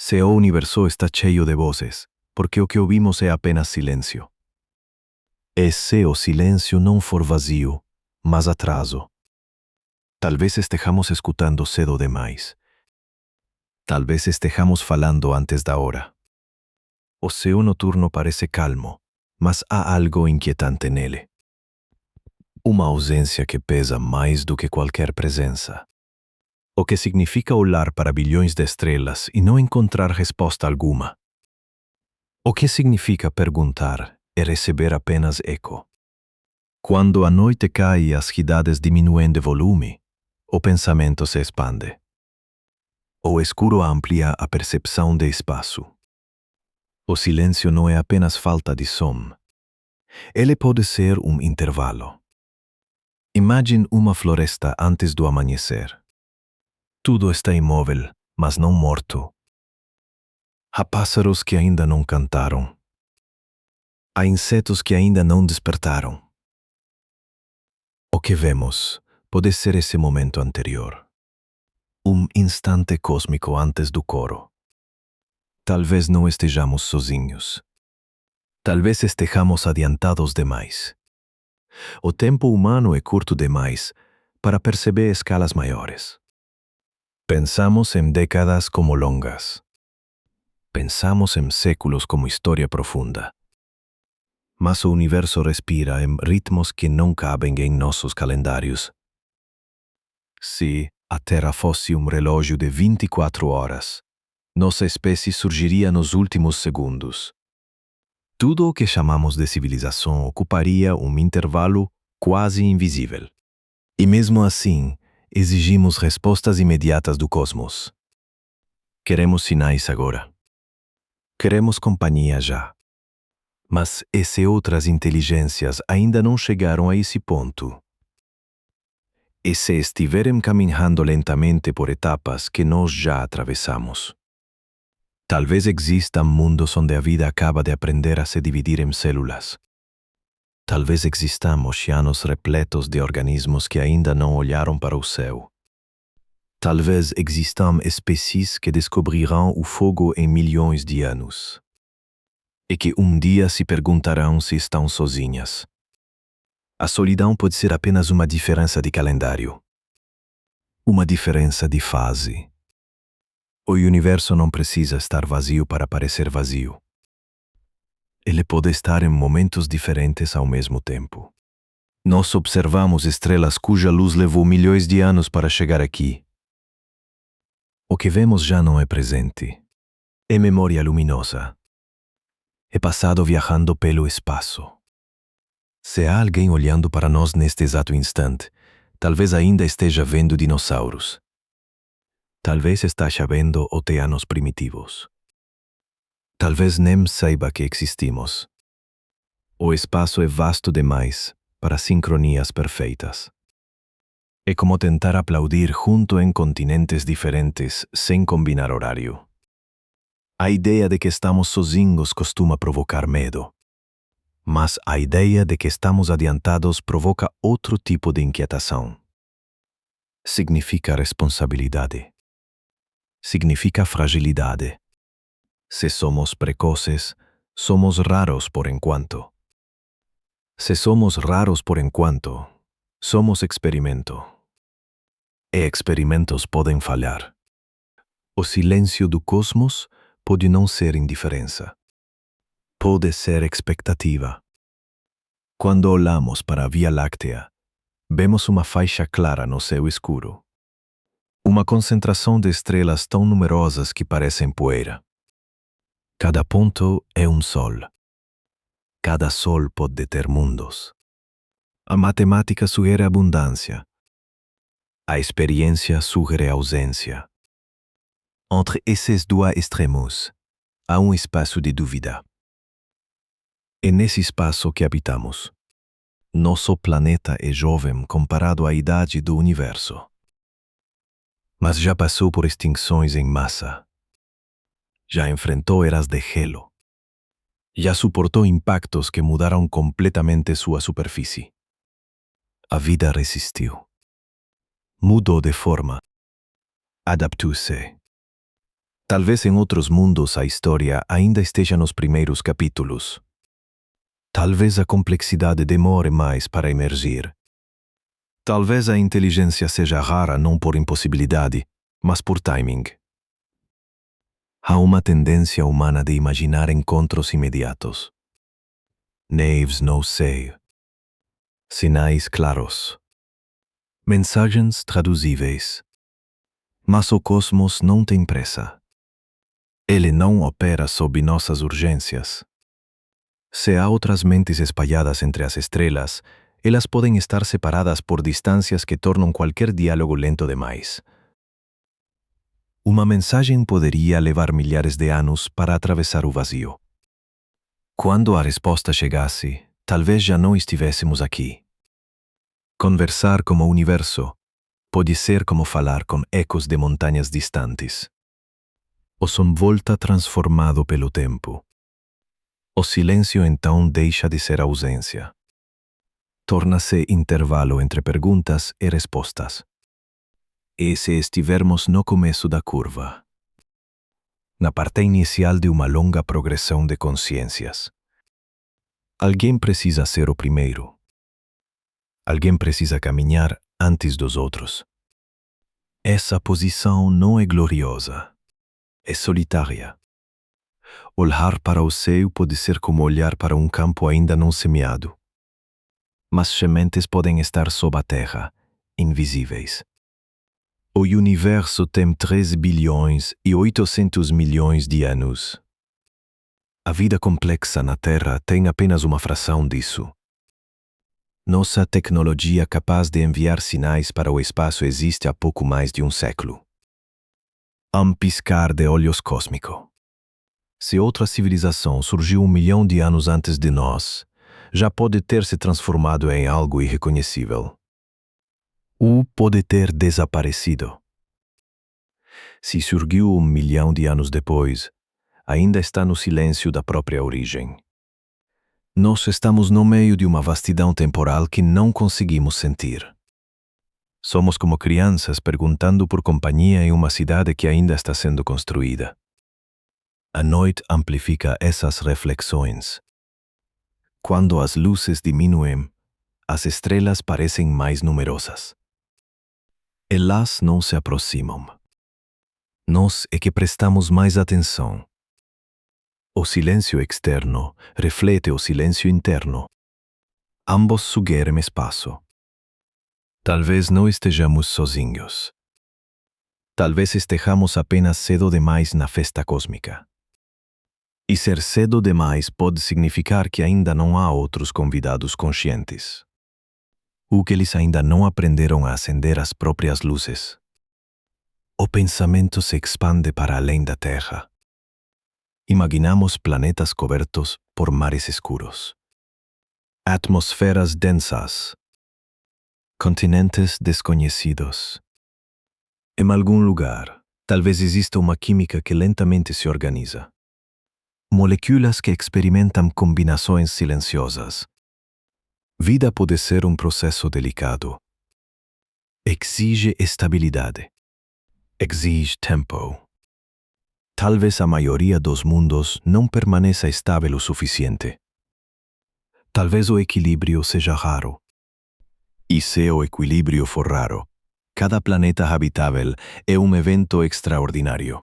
Seu universo está cheio de vozes, porque o que ouvimos é apenas silêncio. E se o silêncio não for vazio, mas atraso? Talvez estejamos escutando cedo demais. Talvez estejamos falando antes da hora. O céu noturno parece calmo, mas há algo inquietante nele. Uma ausência que pesa mais do que qualquer presença. O que significa olhar para bilhões de estrelas e não encontrar resposta alguma. O que significa perguntar e receber apenas eco. Quando a noite cai e as cidades diminuem de volume, o pensamento se expande. O escuro amplia a percepção de espaço. O silêncio não é apenas falta de som. Ele pode ser um intervalo. Imagine uma floresta antes do amanhecer. Tudo está imóvel, mas não morto. Há pássaros que ainda não cantaram. Há insetos que ainda não despertaram. O que vemos pode ser esse momento anterior. Um instante cósmico antes do coro. Talvez não estejamos sozinhos. Talvez estejamos adiantados demais. O tempo humano é curto demais para perceber escalas maiores. Pensamos em décadas como longas. Pensamos em séculos como história profunda. Mas o universo respira em ritmos que não cabem em nossos calendários. Se a Terra fosse um relógio de 24 horas, nossa espécie surgiria nos últimos segundos. Tudo o que chamamos de civilização ocuparia um intervalo quase invisível. E mesmo assim, exigimos respostas imediatas do cosmos. Queremos sinais agora. Queremos companhia já. Mas e se outras inteligências ainda não chegaram a esse ponto? E se estiverem caminhando lentamente por etapas que nós já atravessamos? Talvez existam mundos onde a vida acaba de aprender a se dividir em células. Talvez existam oceanos repletos de organismos que ainda não olharam para o céu. Talvez existam espécies que descobrirão o fogo em milhões de anos. E que um dia se perguntarão se estão sozinhas. A solidão pode ser apenas uma diferença de calendário. Uma diferença de fase. O universo não precisa estar vazio para parecer vazio. Ele pode estar em momentos diferentes ao mesmo tempo. Nós observamos estrelas cuja luz levou milhões de anos para chegar aqui. O que vemos já não é presente. É memória luminosa. É passado viajando pelo espaço. Se há alguém olhando para nós neste exato instante, talvez ainda esteja vendo dinossauros. Talvez esteja vendo oceanos primitivos. Talvez nem saiba que existimos. O espaço é vasto demais para sincronias perfeitas. É como tentar aplaudir junto em continentes diferentes sem combinar horário. A ideia de que estamos sozinhos costuma provocar medo. Mas a ideia de que estamos adiantados provoca outro tipo de inquietação. Significa responsabilidade. Significa fragilidade. Se somos precoces, somos raros por enquanto. Se somos raros por enquanto, somos experimento. E experimentos podem falhar. O silêncio do cosmos pode não ser indiferença. Pode ser expectativa. Quando olhamos para a Via Láctea, vemos uma faixa clara no céu escuro. Uma concentração de estrelas tão numerosas que parecem poeira. Cada ponto é um sol. Cada sol pode ter mundos. A matemática sugere abundância. A experiência sugere ausência. Entre esses dois extremos, há um espaço de dúvida. É nesse espaço que habitamos. Nosso planeta é jovem comparado à idade do universo. Mas já passou por extinções em massa. Já enfrentou eras de gelo. Já suportou impactos que mudaram completamente sua superfície. A vida resistiu. Mudou de forma. Adaptou-se. Talvez em outros mundos a história ainda esteja nos primeiros capítulos. Talvez a complexidade demore mais para emergir. Talvez a inteligência seja rara não por impossibilidade, mas por timing. Há uma tendência humana de imaginar encontros imediatos. Naves no sei. Sinais claros. Mensagens traduzíveis. Mas o cosmos não tem pressa. Ele não opera sob nossas urgências. Se há outras mentes espalhadas entre as estrelas, elas podem estar separadas por distâncias que tornam qualquer diálogo lento demais. Uma mensagem poderia levar milhares de anos para atravessar o vazio. Quando a resposta chegasse, talvez já não estivéssemos aqui. Conversar com o universo pode ser como falar com ecos de montanhas distantes. O som volta transformado pelo tempo. O silêncio então deixa de ser ausência. Torna-se intervalo entre perguntas e respostas. E se estivermos no começo da curva? Na parte inicial de uma longa progressão de consciências. Alguém precisa ser o primeiro. Alguém precisa caminhar antes dos outros. Essa posição não é gloriosa. É solitária. Olhar para o céu pode ser como olhar para um campo ainda não semeado. Mas sementes podem estar sob a terra, invisíveis. O universo tem 13 bilhões e 800 milhões de anos. A vida complexa na Terra tem apenas uma fração disso. Nossa tecnologia capaz de enviar sinais para o espaço existe há pouco mais de um século. Um piscar de olhos cósmico. Se outra civilização surgiu 1 milhão de anos antes de nós, já pode ter se transformado em algo irreconhecível. Ou pode ter desaparecido. Se surgiu 1 milhão de anos depois, ainda está no silêncio da própria origem. Nós estamos no meio de uma vastidão temporal que não conseguimos sentir. Somos como crianças perguntando por companhia em uma cidade que ainda está sendo construída. A noite amplifica essas reflexões. Quando as luzes diminuem, as estrelas parecem mais numerosas. Elas não se aproximam. Nós é que prestamos mais atenção. O silêncio externo reflete o silêncio interno. Ambos sugerem espaço. Talvez não estejamos sozinhos. Talvez estejamos apenas cedo demais na festa cósmica. E ser cedo demais pode significar que ainda não há outros convidados conscientes. Ou que eles ainda não aprenderam a acender as próprias luzes. O pensamento se expande para além da Terra. Imaginamos planetas cobertos por mares escuros. Atmosferas densas. Continentes desconhecidos. Em algum lugar, talvez exista uma química que lentamente se organiza. Moléculas que experimentam combinações silenciosas. Vida pode ser um processo delicado. Exige estabilidade. Exige tempo. Talvez a maioria dos mundos não permaneça estável o suficiente. Talvez o equilíbrio seja raro. E se o equilíbrio for raro, cada planeta habitável é um evento extraordinário.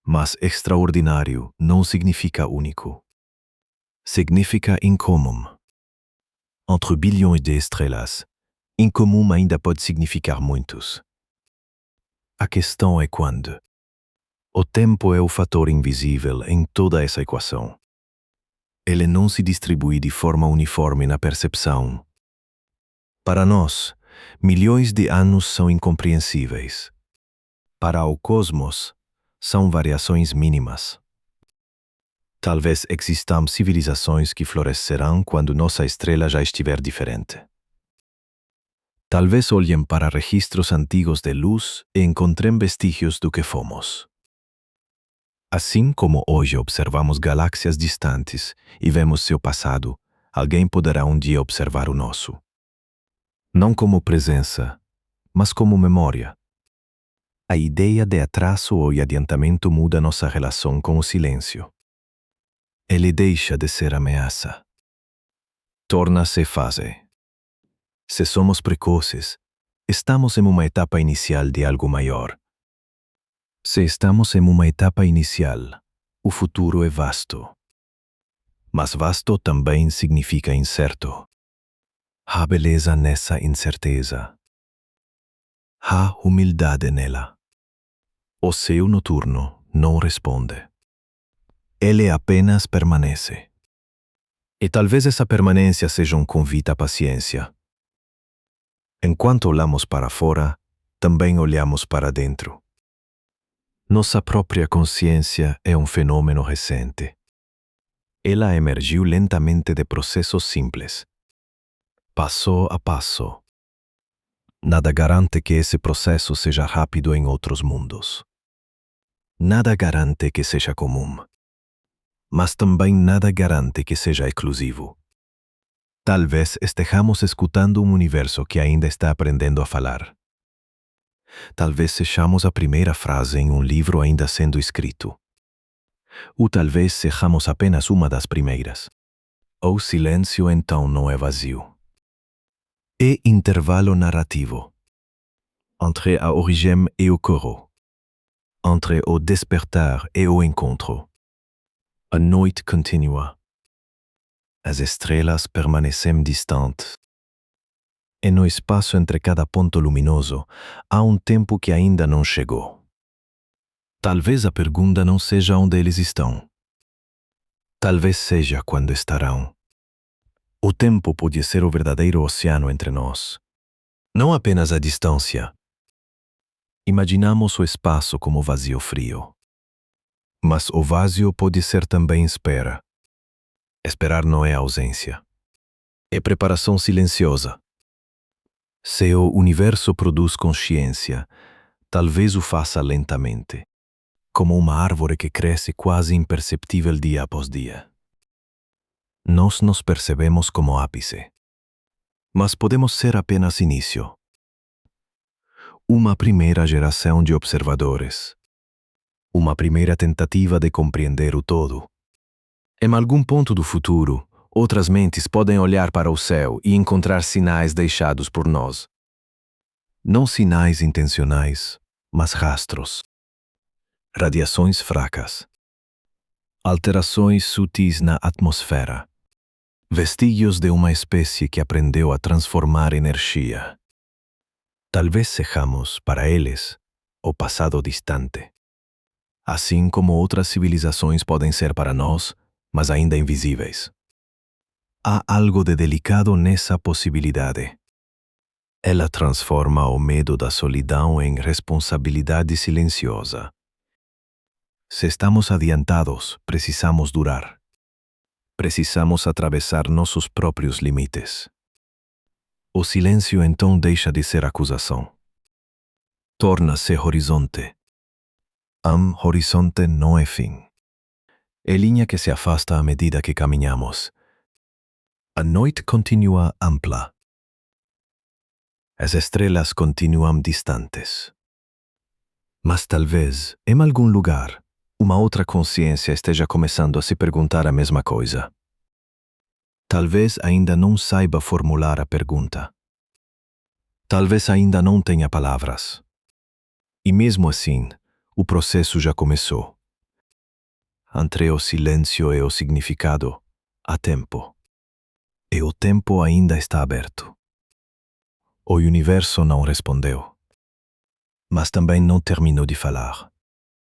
Mas extraordinário não significa único. Significa incomum. Entre bilhões de estrelas, incomum ainda pode significar muitos. A questão é quando. O tempo é o fator invisível em toda essa equação. Ele não se distribui de forma uniforme na percepção. Para nós, milhões de anos são incompreensíveis. Para o cosmos, são variações mínimas. Talvez existam civilizações que florescerão quando nossa estrela já estiver diferente. Talvez olhem para registros antigos de luz e encontrem vestígios do que fomos. Assim como hoje observamos galáxias distantes e vemos seu passado, alguém poderá um dia observar o nosso. Não como presença, mas como memória. A ideia de atraso ou adiantamento muda nossa relação com o silêncio. Ele deixa de ser ameaça. Torna-se fase. Se somos precoces, estamos em uma etapa inicial de algo maior. Se estamos em uma etapa inicial, o futuro é vasto. Mas vasto também significa incerto. Há beleza nessa incerteza. Há humildade nela. O céu noturno não responde. Ele apenas permanece. E talvez essa permanência seja um convite à paciência. Enquanto olhamos para fora, também olhamos para dentro. Nossa própria consciência é um fenômeno recente. Ela emergiu lentamente de processos simples, passo a passo. Nada garante que esse processo seja rápido em outros mundos. Nada garante que seja comum. Mas também nada garante que seja exclusivo. Talvez estejamos escutando um universo que ainda está aprendendo a falar. Talvez sejamos a primeira frase em um livro ainda sendo escrito. Ou talvez sejamos apenas uma das primeiras. O silêncio então não é vazio. É intervalo narrativo. Entre a origem e o coro. Entre o despertar e o encontro. A noite continua. As estrelas permanecem distantes. E no espaço entre cada ponto luminoso, há um tempo que ainda não chegou. Talvez a pergunta não seja onde eles estão. Talvez seja quando estarão. O tempo pode ser o verdadeiro oceano entre nós. Não apenas a distância. Imaginamos o espaço como vazio frio. Mas o vazio pode ser também espera. Esperar não é ausência. É preparação silenciosa. Se o universo produz consciência, talvez o faça lentamente, como uma árvore que cresce quase imperceptível dia após dia. Nós nos percebemos como ápice, mas podemos ser apenas início. Uma primeira geração de observadores. Uma primeira tentativa de compreender o todo. Em algum ponto do futuro, outras mentes podem olhar para o céu e encontrar sinais deixados por nós. Não sinais intencionais, mas rastros. Radiações fracas. Alterações sutis na atmosfera. Vestígios de uma espécie que aprendeu a transformar energia. Talvez sejamos, para eles, o passado distante. Assim como outras civilizações podem ser para nós, mas ainda invisíveis. Há algo de delicado nessa possibilidade. Ela transforma o medo da solidão em responsabilidade silenciosa. Se estamos adiantados, precisamos durar. Precisamos atravessar nossos próprios limites. O silêncio então deixa de ser acusação. Torna-se horizonte. Horizonte não é fim. É linha que se afasta à medida que caminhamos. A noite continua ampla. As estrelas continuam distantes. Mas talvez, em algum lugar, uma outra consciência esteja começando a se perguntar a mesma coisa. Talvez ainda não saiba formular a pergunta. Talvez ainda não tenha palavras. E mesmo assim, o processo já começou. Entre o silêncio e o significado, há tempo. E o tempo ainda está aberto. O universo não respondeu. Mas também não terminou de falar.